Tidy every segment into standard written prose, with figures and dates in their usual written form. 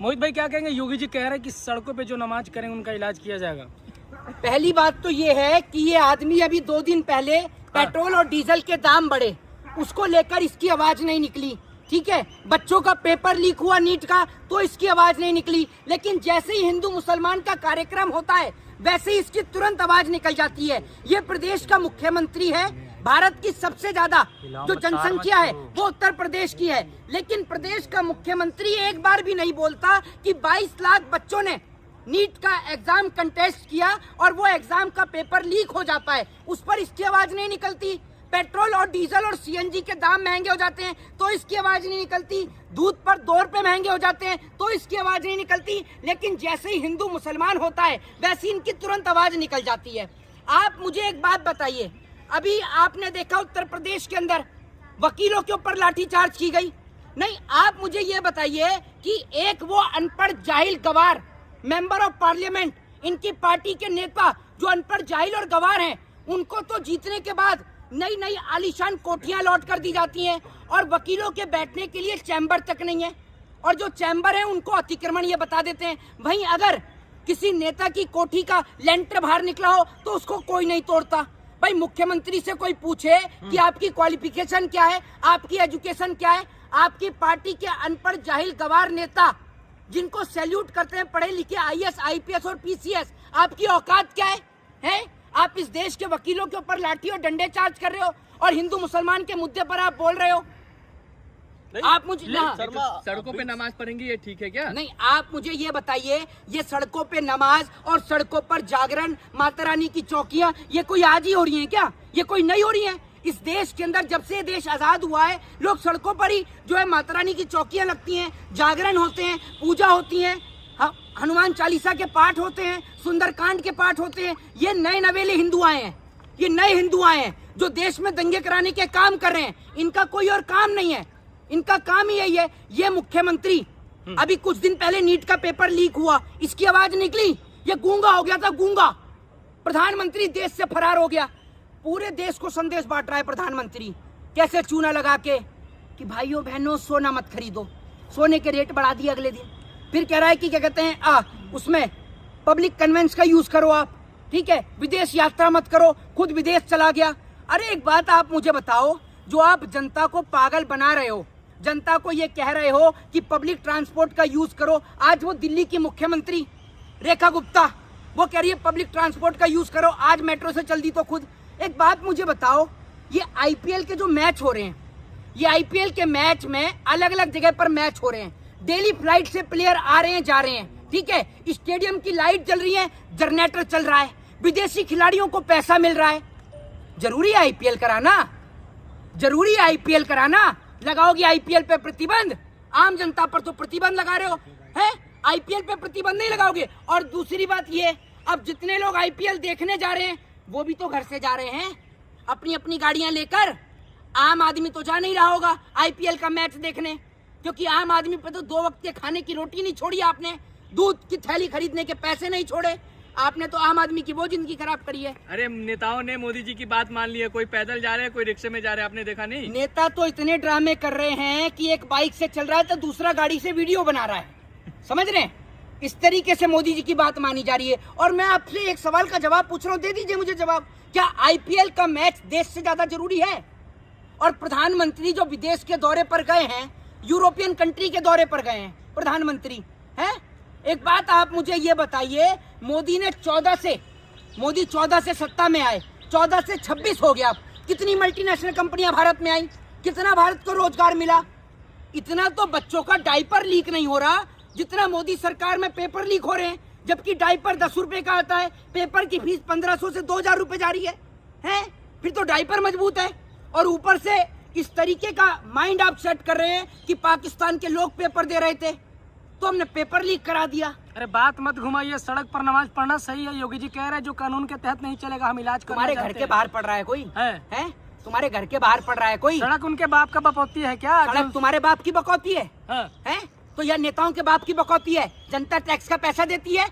मोहित भाई क्या कहेंगे, योगी जी कह रहे हैं कि सड़कों पे जो नमाज करेंगे उनका इलाज किया जाएगा। पहली बात तो ये है कि ये आदमी अभी 2 दिन पहले पेट्रोल और डीजल के दाम बढ़े, उसको लेकर इसकी आवाज नहीं निकली। ठीक है, बच्चों का पेपर लीक हुआ नीट का तो इसकी आवाज नहीं निकली, लेकिन जैसे ही हिंदू मुसलमान का कार्यक्रम होता है वैसे ही इसकी तुरंत आवाज निकल जाती है। ये प्रदेश का मुख्यमंत्री है, भारत की सबसे ज्यादा जो जनसंख्या है वो उत्तर प्रदेश की है, लेकिन प्रदेश का मुख्यमंत्री एक बार भी नहीं बोलता कि 22 लाख बच्चों ने नीट का एग्जाम कंटेस्ट किया और वो एग्जाम का पेपर लीक हो जाता है, उस पर इसकी आवाज नहीं निकलती। पेट्रोल और डीजल और सीएनजी के दाम महंगे हो जाते हैं तो इसकी आवाज नहीं निकलती। दूध पर 2 रुपए महंगे हो जाते हैं तो इसकी आवाज नहीं निकलती, लेकिन जैसे ही हिंदू मुसलमान होता है वैसे इनकी तुरंत आवाज निकल जाती है। आप मुझे एक बात बताइए, अभी आपने देखा उत्तर प्रदेश के अंदर वकीलों के ऊपर लाठीचार्ज की गई? नहीं, आप मुझे ये बताइए कि एक वो अनपढ़ जाहिल गवार मेंबर ऑफ पार्लियामेंट, इनकी पार्टी के नेता जो अनपढ़ जाहिल और गवार हैं, उनको तो जीतने के बाद नई नई आलीशान कोठियां लौट कर दी जाती हैं और वकीलों के बैठने के लिए चैम्बर तक नहीं है, और जो चैम्बर है उनको अतिक्रमण ये बता देते हैं। वहीं अगर किसी नेता की कोठी का लेंटर बाहर निकला हो तो उसको कोई नहीं तोड़ता। भाई मुख्यमंत्री से कोई पूछे कि आपकी क्वालिफिकेशन क्या है, आपकी एजुकेशन क्या है? आपकी पार्टी के अनपढ़ जाहिल गवार नेता जिनको सैल्यूट करते हैं पढ़े लिखे आईएएस, आईपीएस और पीसीएस, आपकी औकात क्या है? आप इस देश के वकीलों के ऊपर लाठी और डंडे चार्ज कर रहे हो और हिंदू मुसलमान के मुद्दे पर आप बोल रहे हो। आप मुझे सड़कों पे नमाज पढ़ेंगे ये ठीक है क्या? नहीं, आप मुझे ये बताइए, ये सड़कों पे नमाज और सड़कों पर जागरण, माता रानी की चौकियां, ये कोई आज ही हो रही हैं क्या? ये कोई नहीं हो रही हैं? इस देश के अंदर जब से देश आजाद हुआ है लोग सड़कों पर ही जो है माता रानी की चौकियां लगती हैं, जागरण होते हैं, पूजा होती है, हनुमान चालीसा के पाठ होते हैं, सुंदरकांड के पाठ होते हैं। ये नए नवेले हिंदू आए हैं, ये नए हिंदू आए हैं जो देश में दंगे कराने के काम कर रहे हैं। इनका कोई और काम नहीं है, इनका काम ही यही है। ये मुख्यमंत्री अभी कुछ दिन पहले नीट का पेपर लीक हुआ, इसकी आवाज निकली, ये गूंगा हो गया था, गूंगा। प्रधानमंत्री देश से फरार हो गया, पूरे देश को संदेश बांट रहा है प्रधानमंत्री कैसे चूना लगा के कि भाइयों बहनों सोना मत खरीदो, सोने के रेट बढ़ा दिए अगले दिन। फिर कह रहा है कि क्या कहते हैं उसमें पब्लिक कन्वेंस का यूज करो आप, ठीक है, विदेश यात्रा मत करो, खुद विदेश चला गया। अरे एक बात आप मुझे बताओ, जो आप जनता को पागल बना रहे हो, जनता को ये कह रहे हो कि पब्लिक ट्रांसपोर्ट का यूज करो, आज वो दिल्ली की मुख्यमंत्री रेखा गुप्ता वो कह रही है पब्लिक ट्रांसपोर्ट का यूज करो, आज मेट्रो से चल दी तो खुद। एक बात मुझे बताओ, ये आईपीएल के जो मैच हो रहे हैं, ये आईपीएल के मैच में अलग अलग जगह पर मैच हो रहे हैं, डेली फ्लाइट से प्लेयर आ रहे हैं जा रहे हैं, ठीक है, स्टेडियम की लाइट जल रही है, जनरेटर चल रहा है, विदेशी खिलाड़ियों को पैसा मिल रहा है। जरूरी है आईपीएल कराना? जरूरी है आईपीएल कराना? लगाओगे आईपीएल पे प्रतिबंध? आम जनता पर तो प्रतिबंध लगा रहे हो, हैं? आईपीएल पे प्रतिबंध नहीं लगाओगे। और दूसरी बात ये, अब जितने लोग आईपीएल देखने जा रहे हैं वो भी तो घर से जा रहे हैं अपनी अपनी गाड़ियां लेकर। आम आदमी तो जा नहीं रहा होगा आईपीएल का मैच देखने, क्योंकि आम आदमी पे तो 2 वक्त के खाने की रोटी नहीं छोड़ी आपने, दूध की थैली खरीदने के पैसे नहीं छोड़े आपने, तो आम आदमी की वो जिंदगी खराब करी है। अरे नेताओं ने मोदी जी की बात मान ली है, कोई पैदल जा रहे हैं, कोई रिक्शे में जा रहे हैं, आपने देखा नहीं? नेता तो इतने ड्रामे कर रहे हैं कि एक बाइक से चल रहा है तो दूसरा गाड़ी से वीडियो बना रहा है, समझ रहे हैं? इस तरीके से मोदी जी की बात मानी जा रही है। और मैं आपसे एक सवाल का जवाब पूछ रहा हूँ, दे दीजिए मुझे जवाब, क्या आईपीएल का मैच देश से ज्यादा जरूरी है? और प्रधानमंत्री जो विदेश के दौरे पर गए हैं, यूरोपियन कंट्री के दौरे पर गए हैं प्रधानमंत्री, हैं? एक बात आप मुझे ये बताइए, मोदी 14 से सत्ता में आए, 14 से 26 हो गया, कितनी मल्टीनेशनल कंपनियां भारत में आई, कितना भारत को रोजगार मिला? इतना तो बच्चों का डायपर लीक नहीं हो रहा जितना मोदी सरकार में पेपर लीक हो रहे हैं, जबकि डायपर 10 रुपए का आता है, पेपर की फीस 1500 से 2000 रुपए जा रही है? फिर तो डायपर मजबूत है। और ऊपर से इस तरीके का माइंड आप सेट कर रहे हैं कि पाकिस्तान के लोग पेपर दे रहे थे तो हमने पेपर लीक करा दिया। अरे बात मत घुमाइए, सड़क पर नमाज पढ़ना सही है। योगी जी कह रहे हैं जो कानून के तहत नहीं चलेगा हम इलाज करना तुम्हारे घर के बाहर पड़ रहा है कोई? है? तुम्हारे घर के बाहर पड़ रहा है कोई? सड़क उनके बाप का बकौती है क्या? सड़क तुम्हारे बाप की बकौती है? तो यह नेताओं के बाप की बकौती है? जनता टैक्स का पैसा देती है?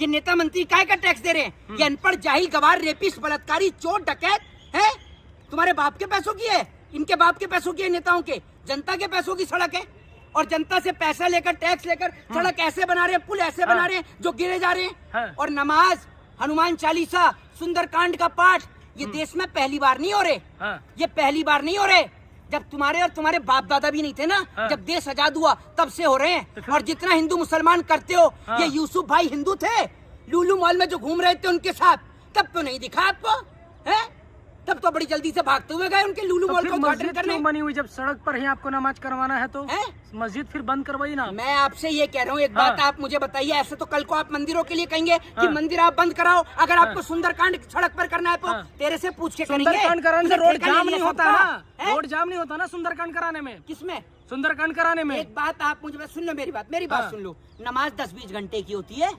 ये नेता मंत्री काय का टैक्स दे रहे हैं? ये अनपढ़ जाहिल गवार रेपिस्ट बलात्कारी चोर डकैत है तुम्हारे बाप के पैसों की है, इनके बाप के पैसों की है, नेताओं के, जनता के पैसों की सड़क है। और जनता से पैसा लेकर, टैक्स लेकर सड़क ऐसे बना रहे हैं, पुल ऐसे बना रहे हैं जो गिरे जा रहे हैं। और नमाज, हनुमान चालीसा, सुंदरकांड का पाठ, ये देश में पहली बार नहीं हो रहे। ये पहली बार नहीं हो रहे। जब तुम्हारे और तुम्हारे बाप दादा भी नहीं थे ना, जब देश आजाद हुआ तब से हो रहे हैं। और जितना हिंदू मुसलमान करते हो, ये यूसुफ भाई हिंदू थे, लुलु मॉल में जो घूम रहे थे उनके साथ, तब तो नहीं दिखा आपको है? तब तो बड़ी जल्दी से भागते हुए गए उनके लुलु मॉल को उद्घाटन करने। बनी हुई जब सड़क पर ही आपको नमाज करवाना है तो मस्जिद फिर बंद करवाई ना। मैं आपसे ये कह रहा हूँ, एक बात आप मुझे बताइए, ऐसे तो कल को आप मंदिरों के लिए कहेंगे कि मंदिर आप बंद कराओ, अगर आपको सुंदरकांड सड़क पर करना है तो तेरे से पूछ के करेंगे। सुंदरकांड कराने से रोड जाम नहीं होता ना, रोड जाम नहीं होता ना सुंदरकांड कराने में। किसमें? सुंदरकांड कराने में। एक बात आप मुझे सुन लो, मेरी बात सुन लो। नमाज 10-20 घंटे की होती है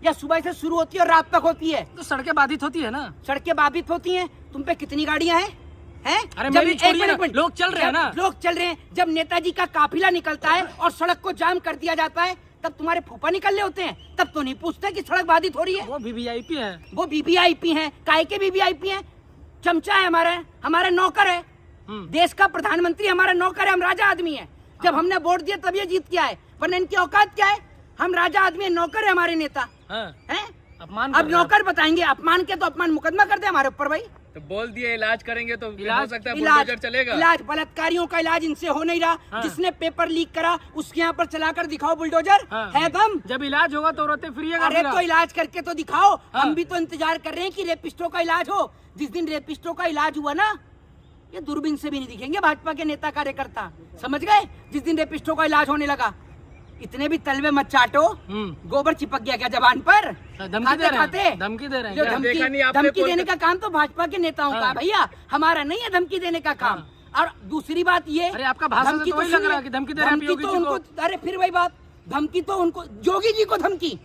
या सुबह से शुरू होती है और रात तक होती है? तो सड़कें बाधित होती है ना। सड़कें बाधित होती हैं। तुम पे कितनी गाड़ियां हैं? अरे मेरी छोड़िए ना, लोग चल रहे हैं ना। लोग चल रहे हैं। जब नेताजी का काफिला निकलता है और सड़क को जाम कर दिया जाता है, तब तुम्हारे फूफा निकलने होते हैं, तब तो नहीं पूछते कि सड़क बाधित हो रही है। वो वीवीआईपी है। वो वीवीआईपी है। काहे के वीवीआईपी है? चमचा है हमारा नौकर है। देश का प्रधानमंत्री हमारा नौकर है। हम राजा आदमी है। जब हमने वोट दिया तब ये जीत के आए, वरना इनकी औकात क्या है? हम राजा आदमी, नौकर है हमारे नेता हैं। अपमान अब नौकर बताएंगे, अपमान के तो अपमान मुकदमा कर दे हमारे ऊपर भाई। तो बोल दिए इलाज करेंगे तो इलाज हो सकता है बुलडोजर चलेगा। इलाज, बलात्कारियों का इलाज इनसे हो नहीं रहा। जिसने पेपर लीक करा उसके यहाँ पर चलाकर दिखाओ बुलडोजर। है दम? जब इलाज होगा तो रोते फिरिएगा। अरे तो इलाज करके तो दिखाओ। हम भी तो इंतजार कर रहे हैं कि रेपिस्टों का इलाज हो। जिस दिन रेपिस्टों का इलाज हुआ ना, ये दूरबीन से भी नहीं दिखेंगे भाजपा के नेता कार्यकर्ता, समझ गए? जिस दिन रेपिस्टों का इलाज होने लगा, इतने भी तलवे मत चाटो। गोबर चिपक गया क्या जबान पर? धमकी दे रहे हैं। धमकी देने का काम तो भाजपा के नेताओं का भैया, हमारा नहीं है धमकी देने का काम। और दूसरी बात ये, अरे आपका भाषण से तो वही लग रहा है कि धमकी दे रहे हैं योगी जी को। अरे फिर वही बात, धमकी तो उनको, योगी जी को धमकी।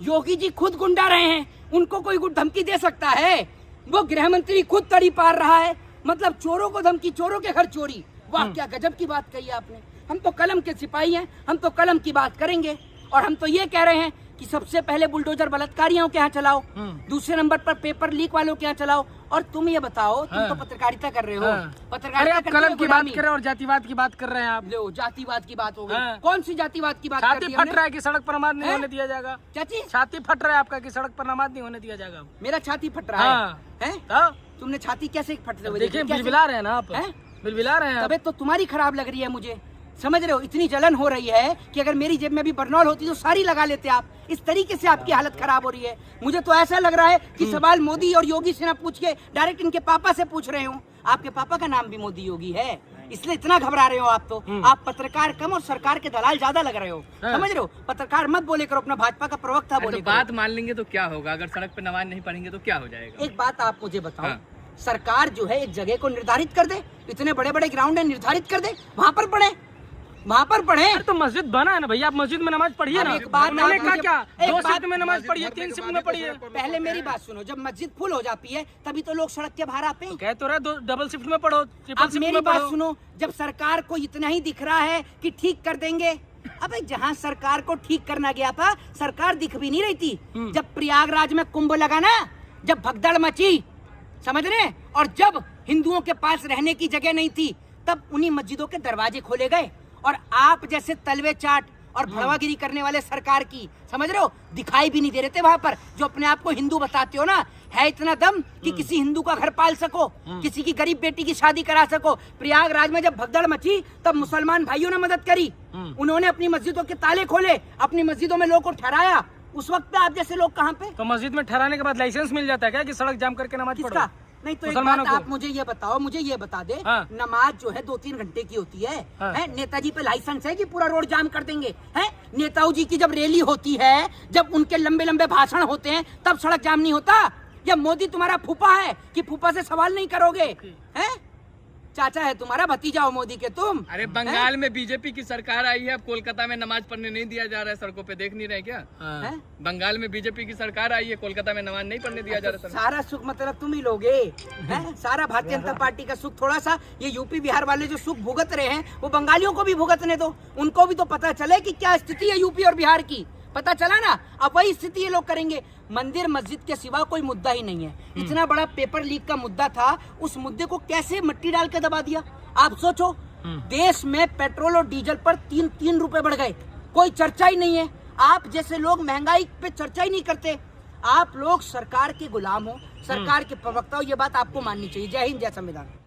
योगी जी खुद गुंडा रहे हैं, उनको कोई धमकी दे सकता है? वो गृह मंत्री खुद तड़ी पार रहा है, मतलब चोरों को धमकी, चोरों के घर चोरी। वाह, क्या गजब की बात कही आपने। हम तो कलम के सिपाही हैं, हम तो कलम की बात करेंगे। और हम तो ये कह रहे हैं कि सबसे पहले बुलडोजर बलात्कारियों के यहाँ चलाओ, दूसरे नंबर पर पेपर लीक वालों के यहाँ चलाओ। और तुम ये बताओ, तुम तो पत्रकारिता कर रहे हो, पत्रकारिता करते हो, कलम की बात कर रहे हैं और जातिवाद की बात कर रहे हैं आप। लो, जातिवाद की बात हो गई। कौन सी जातिवाद की बात कर रही है? छाती फट रहा है कि सड़क पर नमाज नहीं होने दिया जाएगा। चाची, छाती फट रहा है आपका कि सड़क पर नमाज नहीं होने दिया जाएगा। मेरा छाती फट रहा है? तुमने छाती कैसे फटते हुए देखिए? बिलबिला रहे हैं ना आप, बिलबिला रहे हैं। तबीयत तो तुम्हारी खराब लग रही है मुझे, समझ रहे हो? इतनी जलन हो रही है कि अगर मेरी जेब में भी बर्नॉल होती तो सारी लगा लेते आप। इस तरीके से आपकी हालत खराब हो रही है। मुझे तो ऐसा लग रहा है कि सवाल मोदी और योगी से ना पूछ के डायरेक्ट इनके पापा से पूछ रहे हूँ। आपके पापा का नाम भी मोदी योगी है, इसलिए इतना घबरा रहे हो आप। तो आप पत्रकार कम और सरकार के दलाल ज्यादा लग रहे हो, समझ रहे हो? पत्रकार मत बोले करो, अपना भाजपा का प्रवक्ता बोले करो। बात मान लेंगे तो क्या होगा? अगर सड़क पे नमाज नहीं पढ़ेंगे तो क्या हो जाएगा? एक बात आप मुझे बताओ, सरकार जो है एक जगह को निर्धारित कर दे, इतने बड़े बड़े ग्राउंड है, निर्धारित कर दे, वहाँ पर पढ़े, वहाँ पर पढ़े। तो मस्जिद बना है ना भैया, आप मस्जिद में नमाज पढ़िए ना। एक बात मैंने कहा क्या, 2 शिफ्ट में नमाज पढ़िए, 3 शिफ्ट में पढ़िए। पहले मेरी बात सुनो, जब मस्जिद फुल हो जाती है तभी तो लोग सड़क के बाहर आते हैं। कह तो रहे डबल शिफ्ट में पढ़ो, ट्रिपल अब शिफ्ट मेरी में बात पढ़ो। सुनो, जब सरकार को इतना ही दिख रहा है कि ठीक कर देंगे, अबे जहाँ सरकार को ठीक करना गया था सरकार दिख भी नहीं रही थी। जब प्रयागराज में कुंभ लगा ना, जब भगदड़ मची, समझ रहे? और जब हिंदुओं के पास रहने की जगह नहीं थी, तब उन्हीं मस्जिदों के दरवाजे खोले गए। और आप जैसे तलवे चाट और भड़वागिरी करने वाले सरकार की, समझ रहे हो, दिखाई भी नहीं दे रहे थे वहां पर। जो अपने आप को हिंदू बताते हो ना, है इतना दम कि किसी हिंदू का घर पाल सको, किसी की गरीब बेटी की शादी करा सको। प्रयागराज में जब भगदड़ मची तब मुसलमान भाइयों ने मदद करी, उन्होंने अपनी मस्जिदों के ताले खोले, अपनी मस्जिदों में लोगों को ठहराया। उस वक्त आप जैसे लोग कहाँ पे? तो मस्जिद में ठहराने के बाद लाइसेंस मिल जाता है क्या कि सड़क जाम करके नमाज पढ़ो? नहीं तो एक बात आप मुझे ये बताओ, मुझे ये बता दे, नमाज जो है 2-3 घंटे की होती है, नेताजी पे लाइसेंस है कि पूरा रोड जाम कर देंगे? है नेताओं जी की जब रैली होती है, जब उनके लंबे लंबे भाषण होते हैं, तब सड़क जाम नहीं होता? या मोदी तुम्हारा फूफा है कि फूफा से सवाल नहीं करोगे? हैं? चाचा है तुम्हारा, भतीजा हो मोदी के तुम। अरे बंगाल में बीजेपी की सरकार आई है, अब कोलकाता में नमाज पढ़ने नहीं दिया जा रहा है, सड़कों पे देख नहीं रहे क्या? बंगाल में बीजेपी की सरकार आई है, कोलकाता में नमाज नहीं पढ़ने दिया जा रहा है। सारा सुख मतलब तुम ही लोगे, सारा भारतीय जनता पार्टी का सुख। थोड़ा सा ये यूपी बिहार वाले जो सुख भुगत रहे हैं, वो बंगालियों को भी भुगतने दो, उनको भी तो पता चले कि क्या स्थिति है यूपी और बिहार की। पता चला ना? अब वही स्थिति ये लोग करेंगे। मंदिर मस्जिद के सिवा कोई मुद्दा ही नहीं है। इतना बड़ा पेपर लीक का मुद्दा था, उस मुद्दे को कैसे मिट्टी डाल के दबा दिया? आप सोचो, देश में पेट्रोल और डीजल पर 3 रुपए बढ़ गए, कोई चर्चा ही नहीं है। आप जैसे लोग महंगाई पे चर्चा ही नहीं करते। आप लोग सरकार के गुलाम हो, सरकार के प्रवक्ता हो, ये बात आपको माननी चाहिए। जय हिंद, जय संविधान।